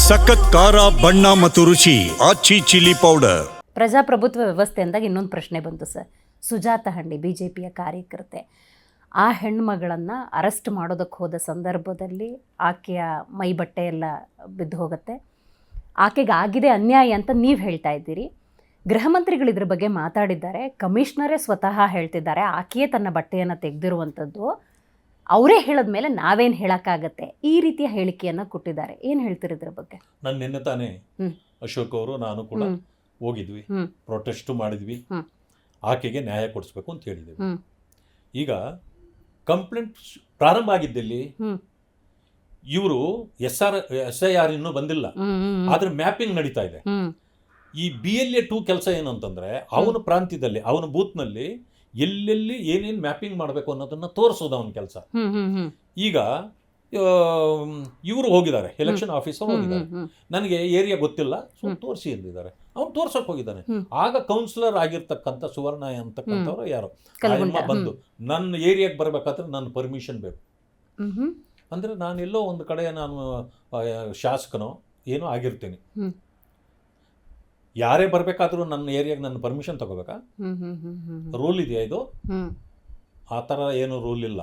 ಸಖತ್ ಖಾರ ಬಣ್ಣ ಮತ್ತು ರುಚಿ ಆಚಿ ಚಿಲ್ಲಿ ಪೌಡರ್. ಪ್ರಜಾಪ್ರಭುತ್ವ ವ್ಯವಸ್ಥೆ ಅಂದಾಗ ಇನ್ನೊಂದು ಪ್ರಶ್ನೆ ಬಂತು ಸರ್. ಸುಜಾತ ಹಂಡಿ BJPಯ ಕಾರ್ಯಕರ್ತೆ, ಆ ಹೆಣ್ಮಗಳನ್ನು ಅರೆಸ್ಟ್ ಮಾಡೋದಕ್ಕೆ ಹೋದ ಸಂದರ್ಭದಲ್ಲಿ ಆಕೆಯ ಮೈ ಬಟ್ಟೆ ಎಲ್ಲ ಬಿದ್ದು ಹೋಗುತ್ತೆ. ಆಕೆಗೆ ಆಗಿದೆ ಅನ್ಯಾಯ ಅಂತ ನೀವು ಹೇಳ್ತಾ ಇದ್ದೀರಿ. ಗೃಹ ಮಂತ್ರಿಗಳು ಇದ್ರ ಬಗ್ಗೆ ಮಾತಾಡಿದ್ದಾರೆ. ಕಮಿಷನರೇ ಸ್ವತಃ ಹೇಳ್ತಿದ್ದಾರೆ ಆಕೆಯೇ ತನ್ನ ಬಟ್ಟೆಯನ್ನು ತೆಗೆದಿರುವಂಥದ್ದು. ಅವರೇ ಹೇಳಿದ ಮೇಲೆ ನಾವೇನು ಹೇಳೋಕ್ಕಾಗತ್ತೆ, ಈ ರೀತಿಯ ಹೇಳಿಕೆಯನ್ನು ಕೊಟ್ಟಿದ್ದಾರೆ. ಏನು ಹೇಳ್ತೀರಿ ಇದ್ರ ಬಗ್ಗೆ? ನಾನು ನಿನ್ನೆ ತಾನೇ ಅಶೋಕ್ ಅವರು ನಾನು ಕೂಡ ಹೋಗಿದ್ವಿ, ಪ್ರೊಟೆಸ್ಟ್ ಮಾಡಿದ್ವಿ, ಆಕೆಗೆ ನ್ಯಾಯ ಕೊಡಿಸ್ಬೇಕು ಅಂತ ಹೇಳಿದ್ವಿ. ಈಗ ಕಂಪ್ಲೇಂಟ್ ಪ್ರಾರಂಭ ಆಗಿದ್ದಲ್ಲಿ ಇವರು SIR ಇನ್ನೂ ಬಂದಿಲ್ಲ, ಆದ್ರೆ ಮ್ಯಾಪಿಂಗ್ ನಡೀತಾ ಇದೆ. ಈ BLA 2 ಕೆಲಸ ಏನು ಅಂತಂದ್ರೆ ಅವನ ಪ್ರಾಂತ್ಯದಲ್ಲಿ ಅವನ ಬೂತ್ನಲ್ಲಿ ಎಲ್ಲೆಲ್ಲಿ ಏನೇನು ಮ್ಯಾಪಿಂಗ್ ಮಾಡಬೇಕು ಅನ್ನೋದನ್ನ ತೋರಿಸೋದು ಅವನ ಕೆಲಸ. ಈಗ ಇವರು ಹೋಗಿದ್ದಾರೆ, ಎಲೆಕ್ಷನ್ ಆಫೀಸರ್ ಹೋಗಿದ್ದಾರೆ, ನನಗೆ ಏರಿಯಾ ಗೊತ್ತಿಲ್ಲ ತೋರಿಸಿ ಎಂದಿದ್ದಾರೆ. ಅವ್ನು ತೋರ್ಸಕ್ ಹೋಗಿದ್ದಾನೆ. ಆಗ ಕೌನ್ಸಿಲರ್ ಆಗಿರ್ತಕ್ಕಂಥ ಸುವರ್ಣ ಅಂತಕ್ಕಂಥವ್ರು ಯಾರೋ ಬಂದು ನನ್ನ ಏರಿಯಾಗೆ ಬರ್ಬೇಕಾದ್ರೆ ನನ್ನ ಪರ್ಮಿಷನ್ ಬೇಕು ಅಂದ್ರೆ ನಾನೆಲ್ಲೋ ಒಂದು ಕಡೆ ನಾನು ಶಾಸಕನೋ ಏನೋ ಆಗಿರ್ತೀನಿ, ಯಾರೇ ಬರ್ಬೇಕಾದ್ರೂ ನನ್ನ ಏರಿಯಾಗೆ ನನ್ನ ಪರ್ಮಿಷನ್ ತಗೋಬೇಕಾ? ರೂಲ್ ಇದೆಯಾ ಇದು? ಆ ಥರ ಏನು ರೂಲ್ ಇಲ್ಲ.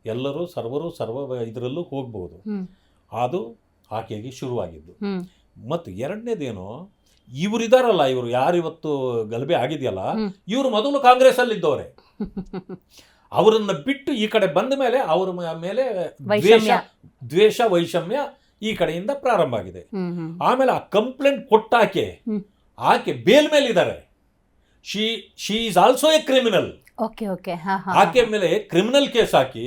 ಎಲ್ಲರೂ ಸರ್ವ ಇದರಲ್ಲೂ ಹೋಗ್ಬೋದು. ಅದು ಆಕೆಗೆ ಶುರುವಾಗಿದ್ದು. ಮತ್ತು ಎರಡನೇದೇನು, ಇವರಿದಾರಲ್ಲ, ಇವರು ಯಾರಿವತ್ತು ಗಲಭೆ ಆಗಿದೆಯಲ್ಲ, ಇವರು ಮೊದಲು ಕಾಂಗ್ರೆಸ್ಸಲ್ಲಿದ್ದವರೇ. ಅವರನ್ನು ಬಿಟ್ಟು ಈ ಕಡೆ ಬಂದ ಮೇಲೆ ಅವರ ಮೇಲೆ ದ್ವೇಷ ವೈಷಮ್ಯ ಈ ಕಡೆಯಿಂದ ಪ್ರಾರಂಭ ಆಗಿದೆ. ಆಮೇಲೆ ಆ ಕಂಪ್ಲೇಂಟ್ ಕೊಟ್ಟ ಆಕೆ ಬೇಲ್ ಮೇಲೆ ಇದ್ದಾರೆ. She is also A criminal. ಆಕೆ ಮೇಲೆ ಕ್ರಿಮಿನಲ್ ಕೇಸ್ ಹಾಕಿ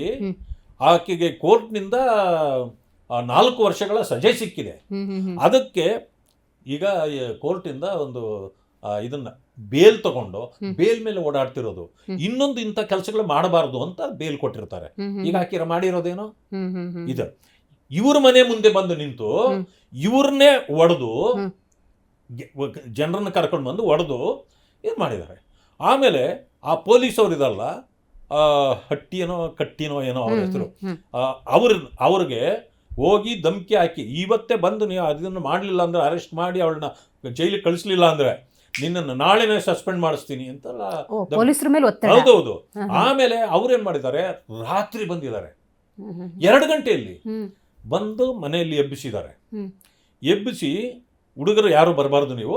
ಆಕೆಗೆ ಕೋರ್ಟ್ನಿಂದ 4 ವರ್ಷಗಳ ಸಜೆ ಸಿಕ್ಕಿದೆ. ಅದಕ್ಕೆ ಈಗ ಕೋರ್ಟಿಂದ ಒಂದು ಇದನ್ನ ಬೇಲ್ ತಗೊಂಡು ಬೇಲ್ ಮೇಲೆ ಓಡಾಡ್ತಿರೋದು. ಇನ್ನೊಂದು ಇಂಥ ಕೆಲಸಗಳು ಮಾಡಬಾರದು ಅಂತ ಬೇಲ್ ಕೊಟ್ಟಿರ್ತಾರೆ. ಈಗ ಆಕೆ ಮಾಡಿರೋದೇನೋ ಇದು, ಇವ್ರ ಮನೆ ಮುಂದೆ ಬಂದು ನಿಂತು ಇವ್ರನ್ನೇ ಒಡೆದು ಜನರನ್ನ ಕರ್ಕೊಂಡು ಬಂದು ಒಡೆದು ಏನು ಮಾಡಿದ್ದಾರೆ. ಆಮೇಲೆ ಆ ಪೊಲೀಸವ್ರು ಇದಲ್ಲ, ಕಟ್ಟಿನೋ ಏನೋ ಅವ್ರ ಹೆಸರು, ಅವ್ರಿಗೆ ಹೋಗಿ ಧಮಕಿ ಹಾಕಿ ಇವತ್ತೇ ಬಂದು ನೀವು ಅದನ್ನು ಮಾಡಲಿಲ್ಲ ಅಂದ್ರೆ ಅರೆಸ್ಟ್ ಮಾಡಿ ಅವಳನ್ನ ಜೈಲಿಗೆ ಕಳಿಸ್ಲಿಲ್ಲ ಅಂದ್ರೆ ನಿನ್ನನ್ನು ನಾಳೆನೇ ಸಸ್ಪೆಂಡ್ ಮಾಡಿಸ್ತೀನಿ ಅಂತೆಲ್ಲ ಪೊಲೀಸರ ಮೇಲೆ ಒತ್ತಡ. ಹೌದೌದು. ಆಮೇಲೆ ಅವ್ರೇನ್ ಮಾಡಿದ್ದಾರೆ, ರಾತ್ರಿ ಬಂದಿದ್ದಾರೆ, 2 ಗಂಟೆಯಲ್ಲಿ ಬಂದು ಮನೆಯಲ್ಲಿ ಎಬ್ಬಿಸಿದ್ದಾರೆ. ಎಬ್ಬಿಸಿ ಹುಡುಗರು ಯಾರು ಬರಬಾರ್ದು, ನೀವು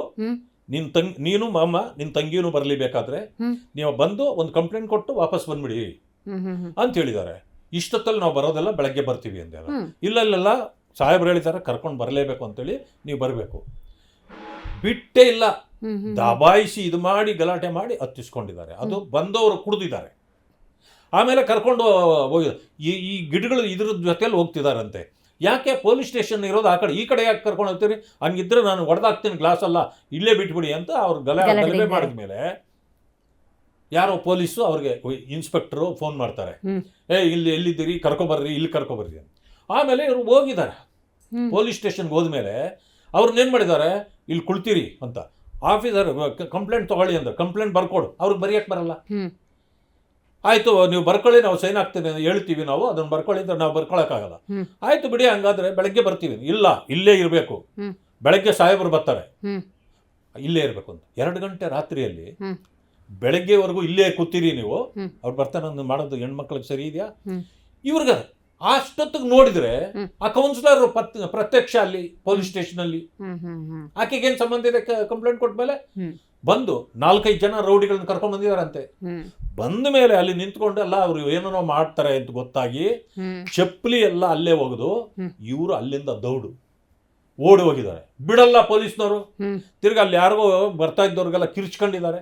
ನೀನು ಮಾಮ ನಿನ್ನ ತಂಗಿನೂ ಬರಲಿಬೇಕಾದ್ರೆ ನೀವು ಬಂದು ಒಂದು ಕಂಪ್ಲೇಂಟ್ ಕೊಟ್ಟು ವಾಪಸ್ ಬಂದ್ಬಿಡಿ ಅಂತ ಹೇಳಿದ್ದಾರೆ. ಇಷ್ಟೊತ್ತಲ್ಲಿ ನಾವು ಬರೋದೆಲ್ಲ ಬೆಳಗ್ಗೆ ಬರ್ತೀವಿ ಅಂದೆಲ್ಲ. ಇಲ್ಲೆಲ್ಲ ಸಾಹೇಬ್ರು ಹೇಳಿದ್ದಾರೆ ಕರ್ಕೊಂಡು ಬರಲೇಬೇಕು ಅಂತೇಳಿ ನೀವು ಬರಬೇಕು. ಬಿಟ್ಟೇ ಇಲ್ಲ, ದಬಾಯಿಸಿ ಇದು ಮಾಡಿ ಗಲಾಟೆ ಮಾಡಿ ಹತ್ತಿಸ್ಕೊಂಡಿದ್ದಾರೆ. ಅದು ಬಂದವರು ಕುಡಿದಿದ್ದಾರೆ. ಆಮೇಲೆ ಕರ್ಕೊಂಡು ಹೋಗಿದ್ದಾರೆ. ಈ ಗಿಡಗಳು ಇದ್ರ ಜೊತೆಯಲ್ಲಿ ಹೋಗ್ತಿದಾರಂತೆ. ಯಾಕೆ ಪೊಲೀಸ್ ಸ್ಟೇಷನ್ ಇರೋದು ಆ ಕಡೆ, ಈ ಕಡೆ ಯಾಕೆ ಕರ್ಕೊಂಡು ಹೋಗ್ತೀರಿ? ಹಂಗಿದ್ರೆ ನಾನು ಹೊಡೆದಾಕ್ತೀನಿ ಗ್ಲಾಸ್ ಅಲ್ಲ, ಇಲ್ಲೇ ಬಿಟ್ಬಿಡಿ ಅಂತ ಅವ್ರು ಗಲಭೆ ಮಾಡಿದ ಮೇಲೆ ಯಾರೋ ಪೊಲೀಸು ಅವ್ರಿಗೆ ಇನ್ಸ್ಪೆಕ್ಟರು ಫೋನ್ ಮಾಡ್ತಾರೆ, ಇಲ್ಲಿ ಎಲ್ಲಿದ್ದೀರಿ, ಕರ್ಕೊಬರ್ರಿ, ಇಲ್ಲಿ ಕರ್ಕೊಬರ್ರಿ ಅಂತ. ಆಮೇಲೆ ಇವರು ಹೋಗಿದ್ದಾರೆ ಪೊಲೀಸ್ ಸ್ಟೇಷನ್ಗೆ. ಹೋದ್ಮೇಲೆ ಅವ್ರನ್ನೇನು ಮಾಡಿದ್ದಾರೆ, ಇಲ್ಲಿ ಕುಳ್ತೀರಿ ಅಂತ ಆಫೀಸರ್ ಕಂಪ್ಲೇಂಟ್ ತಗೊಳ್ಳಿ ಅಂದ್ರೆ ಕಂಪ್ಲೇಂಟ್ ಬರ್ಕೊಡು, ಅವ್ರಿಗೆ ಬರೆಯಕ್ಕೆ ಬರಲ್ಲ. ಆಯ್ತು ನೀವು ಬರ್ಕೊಳ್ಳಿ, ನಾವು ಸೈನ್ ಆಗ್ತೀವಿ ಹೇಳ್ತೀವಿ, ನಾವು ಅದನ್ನು ಬರ್ಕೊಳ್ಳಿ ಅಂದ್ರೆ ನಾವು ಬರ್ಕೊಳಕ್ಕಾಗಲ್ಲ. ಆಯ್ತು ಬಿಡಿ, ಹಂಗಾದ್ರೆ ಬೆಳಗ್ಗೆ ಬರ್ತೀವಿ. ಇಲ್ಲ, ಇಲ್ಲೇ ಇರಬೇಕು, ಬೆಳಗ್ಗೆ ಸಾಹೇಬರು ಬರ್ತಾರೆ, ಇಲ್ಲೇ ಇರಬೇಕು ಅಂತ. 2 ಗಂಟೆ ರಾತ್ರಿಯಲ್ಲಿ ಬೆಳಗ್ಗೆವರೆಗೂ ಇಲ್ಲೇ ಕೂತೀರಿ ನೀವು, ಅವ್ರು ಬರ್ತಾನೆ ಮಾಡೋದು ಹೆಣ್ಮಕ್ಳಿಗೆ ಸರಿ ಇದೆಯಾ? ಇವ್ರಿಗೆ ಅಷ್ಟೊತ್ತಿಗೆ ನೋಡಿದ್ರೆ ಆ ಕೌನ್ಸಿಲರ್ ಪ್ರತ್ಯಕ್ಷ ಅಲ್ಲಿ ಪೊಲೀಸ್ ಸ್ಟೇಷನ್ ಅಲ್ಲಿ. ಆಕೆಗೇನು ಸಂಬಂಧ ಇದೆ? ಕಂಪ್ಲೇಂಟ್ ಕೊಟ್ಟ ಮೇಲೆ ಬಂದು 4-5 ಜನ ರೌಡಿಗಳನ್ನ ಕರ್ಕೊಂಡ್ ಬಂದಿದಾರಂತೆ. ಬಂದ ಮೇಲೆ ಅಲ್ಲಿ ನಿಂತ್ಕೊಂಡು ಎಲ್ಲ ಅವ್ರು ಏನೋ ಮಾಡ್ತಾರೆ ಅಂತ ಗೊತ್ತಾಗಿ ಚಪ್ಪಲಿ ಎಲ್ಲ ಅಲ್ಲೇ ಹೋಗುದು, ಇವರು ಅಲ್ಲಿಂದ ದೌಡು ಓಡಿ ಹೋಗಿದ್ದಾರೆ. ಬಿಡಲ್ಲ ಪೊಲೀಸ್ನವರು. ತಿರ್ಗಿ ಅಲ್ಲಿ ಯಾರಿಗೋ ಬರ್ತಾ ಇದ್ದವ್ರಿಗೆಲ್ಲ ಕಿರ್ಚ್ಕೊಂಡಿದ್ದಾರೆ.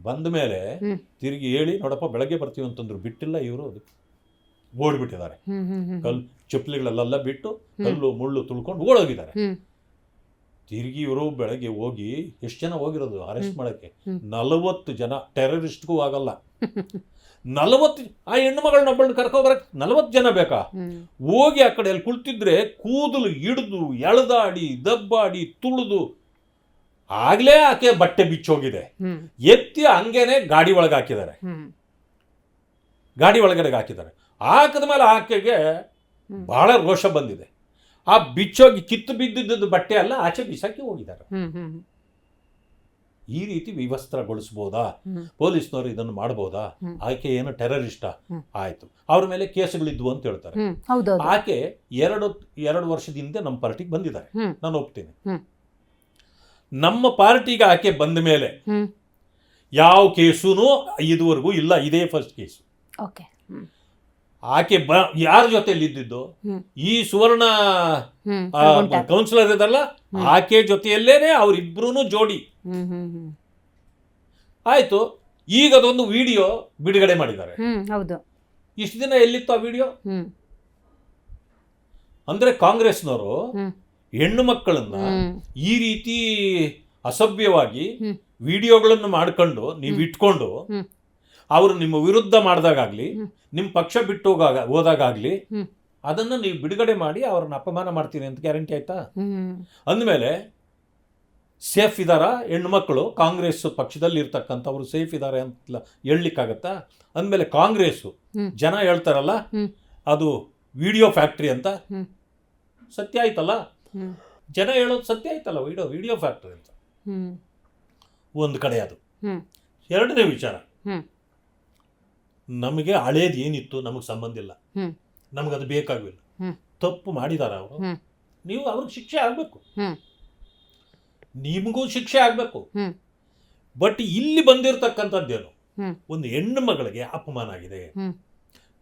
ಬಂದ ಮೇಲೆ ತಿರುಗಿ ಹೇಳಿ ನೋಡಪ್ಪ ಬೆಳಗ್ಗೆ ಬರ್ತೀವಿ ಅಂತಂದ್ರು, ಬಿಟ್ಟಿಲ್ಲ. ಇವರು ಓಡ್ಬಿಟ್ಟಿದ್ದಾರೆ. ಚಪ್ಪಲಿಗಳೆಲ್ಲ ಬಿಟ್ಟು ಕಲ್ಲು ಮುಳ್ಳು ತುಳ್ಕೊಂಡು ಓಡೋಗಿದ್ದಾರೆ. ತಿರುಗಿ ಇವರು ಬೆಳಗ್ಗೆ ಹೋಗಿ, ಎಷ್ಟು ಜನ ಹೋಗಿರೋದು ಅರೆಸ್ಟ್ ಮಾಡಕ್ಕೆ? 40 ಜನ. ಟೆರರಿಸ್ಟ್ಗೂ ಆಗಲ್ಲ. 40 ಆ ಹೆಣ್ಣು ಮಗಳನ್ನೊಬ್ಬಳನ್ನ ಕರ್ಕೊಬರಕ್ಕೆ 40 ಜನ ಬೇಕಾ? ಹೋಗಿ ಆ ಕಡೆ ಅಲ್ಲಿ ಕುಳಿತಿದ್ರೆ ಕೂದಲು ಹಿಡಿದು ಎಳೆದಾಡಿ ದಬ್ಬಾಡಿ ತುಳಿದು ಆಗ್ಲೇ ಆಕೆ ಬಟ್ಟೆ ಬಿಚ್ಚೋಗಿದೆ. ಎತ್ತಿ ಹಂಗೇನೆ ಗಾಡಿ ಒಳಗೆ ಹಾಕಿದ್ದಾರೆ. ಗಾಡಿ ಒಳಗಡೆ ಹಾಕಿದ್ದಾರೆ. ಹಾಕಿದ ಮೇಲೆ ಆಕೆಗೆ ಬಹಳ ರೋಷ ಬಂದಿದೆ. ಆ ಬಿಚ್ಚೋಗಿ ಕಿತ್ತು ಬಿದ್ದಿದ್ದು ಬಟ್ಟೆ ಎಲ್ಲ ಆಚೆ ಬಿಸಾಕಿ ಹೋಗಿದ್ದಾರೆ. ಈ ರೀತಿ ವಿವಸ್ತ್ರಗೊಳಿಸ್ಬೋದಾ? ಪೊಲೀಸ್ನವರು ಇದನ್ನು ಮಾಡ್ಬೋದಾ? ಆಕೆ ಏನು ಟೆರರಿಸ್ಟಾ? ಆಯ್ತು, ಅವ್ರ ಮೇಲೆ ಕೇಸುಗಳಿದ್ವು ಅಂತ ಹೇಳ್ತಾರೆ. ಆಕೆ ಎರಡು ವರ್ಷದ ಹಿಂದೆ ನಮ್ಮ ಪಾರ್ಟಿಗೆ ಬಂದಿದ್ದಾರೆ, ನಾನು ಒಪ್ತೀನಿ. ನಮ್ಮ ಪಾರ್ಟಿಗೆ ಆಕೆ ಬಂದ ಮೇಲೆ ಯಾವ ಕೇಸುನೂ ಇದುವರೆಗೂ ಇಲ್ಲ, ಇದೇ ಫಸ್ಟ್ ಕೇಸು. ಆಕೆ ಯಾರ ಜೊತೆಯಲ್ಲಿ ಇದ್ದಿದ್ದು? ಈ ಸುವರ್ಣ ಕೌನ್ಸಿಲರ್ ಇದಲ್ಲ, ಆಕೆ ಜೊತೆಯಲ್ಲೇನೆ ಅವರಿಬ್ರು ಜೋಡಿ. ಆಯ್ತು, ಈಗ ಅದೊಂದು ವಿಡಿಯೋ ಬಿಡುಗಡೆ ಮಾಡಿದ್ದಾರೆ. ಇಷ್ಟು ದಿನ ಎಲ್ಲಿತ್ತು ಆ ವಿಡಿಯೋ? ಅಂದ್ರೆ ಕಾಂಗ್ರೆಸ್ನವರು ಹೆಣ್ಣು ಮಕ್ಕಳನ್ನ ಈ ರೀತಿ ಅಸಭ್ಯವಾಗಿ ವಿಡಿಯೋಗಳನ್ನು ಮಾಡ್ಕೊಂಡು ನೀವು ಇಟ್ಕೊಂಡು ಅವರು ನಿಮ್ಮ ವಿರುದ್ಧ ಮಾಡಿದಾಗಲಿ, ನಿಮ್ಮ ಪಕ್ಷ ಬಿಟ್ಟು ಹೋದಾಗಲಿ ಅದನ್ನು ನೀವು ಬಿಡುಗಡೆ ಮಾಡಿ ಅವ್ರನ್ನ ಅಪಮಾನ ಮಾಡ್ತೀನಿ ಅಂತ ಗ್ಯಾರಂಟಿ ಆಯ್ತಾ? ಅಂದಮೇಲೆ ಸೇಫ್ ಇದ್ದಾರಾ ಹೆಣ್ಮಕ್ಳು? ಕಾಂಗ್ರೆಸ್ ಪಕ್ಷದಲ್ಲಿ ಇರ್ತಕ್ಕಂಥವ್ರು ಸೇಫ್ ಇದ್ದಾರೆ ಅಂತ ಹೇಳಲಿಕ್ಕಾಗತ್ತಾ? ಅಂದಮೇಲೆ ಕಾಂಗ್ರೆಸ್ಸು ಜನ ಹೇಳ್ತಾರಲ್ಲ ಅದು ವಿಡಿಯೋ ಫ್ಯಾಕ್ಟ್ರಿ ಅಂತ, ಸತ್ಯ ಆಯ್ತಲ್ಲ? ಜನ ಹೇಳೋದು ಸತ್ಯ ಆಯ್ತಲ್ಲ, ವಿಡಿಯೋ ಫ್ಯಾಕ್ಟ್ರಿ ಅಂತ. ಒಂದು ಕಡೆ ಅದು. ಎರಡನೇ ವಿಚಾರ, ನಮಗೆ ಹಳೇದು ಏನಿತ್ತು ನಮಗೆ ಸಂಬಂಧ ಇಲ್ಲ, ನಮಗದು ಬೇಕಾಗಿಲ್ಲ. ತಪ್ಪು ಮಾಡಿದಾರ ಅವರು, ನೀವು ಅವ್ರಿಗೆ ಶಿಕ್ಷೆ ಆಗಬೇಕು, ನಿಮಗೂ ಶಿಕ್ಷೆ ಆಗಬೇಕು. ಬಟ್ ಇಲ್ಲಿ ಬಂದಿರತಕ್ಕಂಥದ್ದೇನು, ಒಂದು ಹೆಣ್ಣು ಮಗಳಿಗೆ ಅಪಮಾನ ಆಗಿದೆ,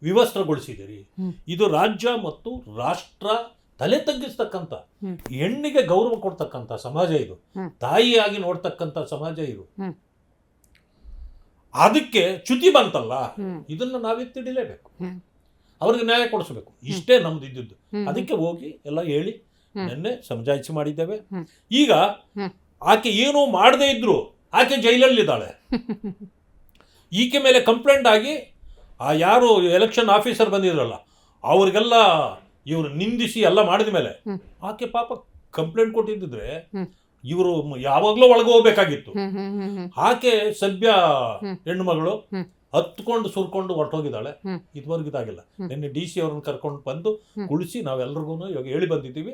ವಿವಸ್ತ್ರಗೊಳಿಸಿದಿರಿ. ಇದು ರಾಜ್ಯ ಮತ್ತು ರಾಷ್ಟ್ರ ತಲೆ ತಗ್ಗಿಸ್ತಕ್ಕಂಥ, ಹೆಣ್ಣಿಗೆ ಗೌರವ ಕೊಡ್ತಕ್ಕಂಥ ಸಮಾಜ ಇದು, ತಾಯಿಯಾಗಿ ನೋಡ್ತಕ್ಕಂಥ ಸಮಾಜ ಇದು. ಅದಕ್ಕೆ ಚ್ಯುತಿ ಬಂತಲ್ಲ, ಇದನ್ನ ನಾವೆತ್ತಿಡಲೇಬೇಕು, ಅವ್ರಿಗೆ ನ್ಯಾಯ ಕೊಡಿಸ್ಬೇಕು. ಇಷ್ಟೇ ನಮ್ದು ಇದ್ದಿದ್ದು. ಅದಕ್ಕೆ ಹೋಗಿ ಎಲ್ಲ ಹೇಳಿ ನಿನ್ನೆ ಸಮಜಾಯಿಸಿ ಮಾಡಿದ್ದೇವೆ. ಈಗ ಆಕೆ ಏನೂ ಮಾಡದೇ ಇದ್ರು ಆಕೆ ಜೈಲಲ್ಲಿದ್ದಾಳೆ. ಈಕೆ ಮೇಲೆ ಕಂಪ್ಲೇಂಟ್ ಆಗಿ ಆ ಯಾರು ಎಲೆಕ್ಷನ್ ಆಫೀಸರ್ ಬಂದಿದ್ರಲ್ಲ ಅವ್ರಿಗೆಲ್ಲ ಇವರು ನಿಂದಿಸಿ ಎಲ್ಲ ಮಾಡಿದ ಮೇಲೆ ಆಕೆ ಪಾಪ ಕಂಪ್ಲೇಂಟ್ ಕೊಟ್ಟಿದ್ದಿದ್ರೆ ಇವರು ಯಾವಾಗಲೂ ಒಳಗೆ ಹೋಗ್ಬೇಕಾಗಿತ್ತು. ಆಕೆ ಸಭ್ಯ ಹೆಣ್ಣು ಮಗಳು ಹತ್ಕೊಂಡು ಸುರ್ಕೊಂಡು ಹೊರಟೋಗಿದ್ದಾಳೆ. ಇದುವರೆಗೂ ಇದಾಗಿಲ್ಲ. ನಿನ್ನೆ DC ಅವ್ರನ್ನ ಕರ್ಕೊಂಡು ಬಂದು ಕುಳಿಸಿ ನಾವೆಲ್ಲರಿಗೂ ಇವಾಗ ಹೇಳಿ ಬಂದಿದ್ದೀವಿ,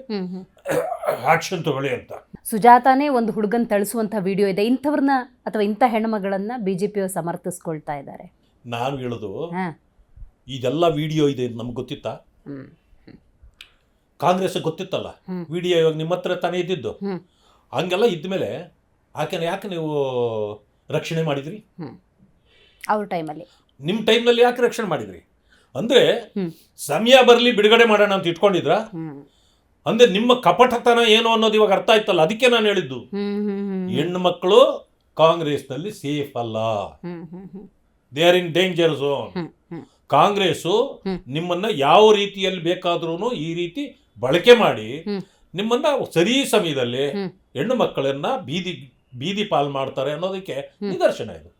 ಆಕ್ಷನ್ ತಗೊಳ್ಳಿ ಅಂತ. ಸುಜಾತಾನೇ ಒಂದು ಹುಡುಗನ್ ತಳಿಸುವಂತ ವಿಡಿಯೋ ಇದೆ. ಇಂಥವ್ರನ್ನ ಅಥವಾ ಇಂಥ ಹೆಣ್ಮಗಳನ್ನ BJP ಸಮರ್ಥಿಸ್ಕೊಳ್ತಾ ಇದ್ದಾರೆ. ನಾನು ಹೇಳೋದು, ಇದೆಲ್ಲ ವಿಡಿಯೋ ಇದೆ ನಮ್ಗೆ ಗೊತ್ತಿತ್ತಾ? ಕಾಂಗ್ರೆಸ್ ಗೊತ್ತಿತ್ತಲ್ಲ ವಿಡಿಯೋ, ಇವಾಗ ನಿಮ್ಮ ಹತ್ರ ತಾನೇ ಇದ್ದಿದ್ದು. ಹಂಗೆಲ್ಲ ಇದ್ಮೇಲೆ ಆಕೆನ ಯಾಕೆ ನೀವು ರಕ್ಷಣೆ ಮಾಡಿದ್ರಿ? ಅವ್ರ ಟೈಮಲ್ಲಿ, ನಿಮ್ಮ ಟೈಮ್ನಲ್ಲಿ ಯಾಕೆ ರಕ್ಷಣೆ ಮಾಡಿದ್ರಿ? ಅಂದ್ರೆ ಸಮಯ ಬರಲಿ ಬಿಡುಗಡೆ ಮಾಡೋಣ ಅಂತ ಇಟ್ಕೊಂಡಿದ್ರ? ಅಂದ್ರೆ ನಿಮ್ಮ ಕಪಟತನ ಏನು ಅನ್ನೋದು ಇವಾಗ ಅರ್ಥ ಆಯ್ತಲ್ಲ. ಅದಕ್ಕೆ ನಾನು ಹೇಳಿದ್ದು, ಹೆಣ್ಣು ಮಕ್ಕಳು ಕಾಂಗ್ರೆಸ್ನಲ್ಲಿ ಸೇಫ್ ಅಲ್ಲ, they are in danger zone. Congress ನಿಮ್ಮನ್ನ ಯಾವ ರೀತಿಯಲ್ಲಿ ಬೇಕಾದ್ರೂ ಈ ರೀತಿ ಬಳಕೆ ಮಾಡಿ ನಿಮ್ಮನ್ನ ಸರಿ ಸಮಯದಲ್ಲಿ ಹೆಣ್ಣು ಮಕ್ಕಳನ್ನ ಬೀದಿ ಪಾಲ್ ಮಾಡ್ತಾರೆ ಅನ್ನೋದಕ್ಕೆ ನಿದರ್ಶನ ಇದು.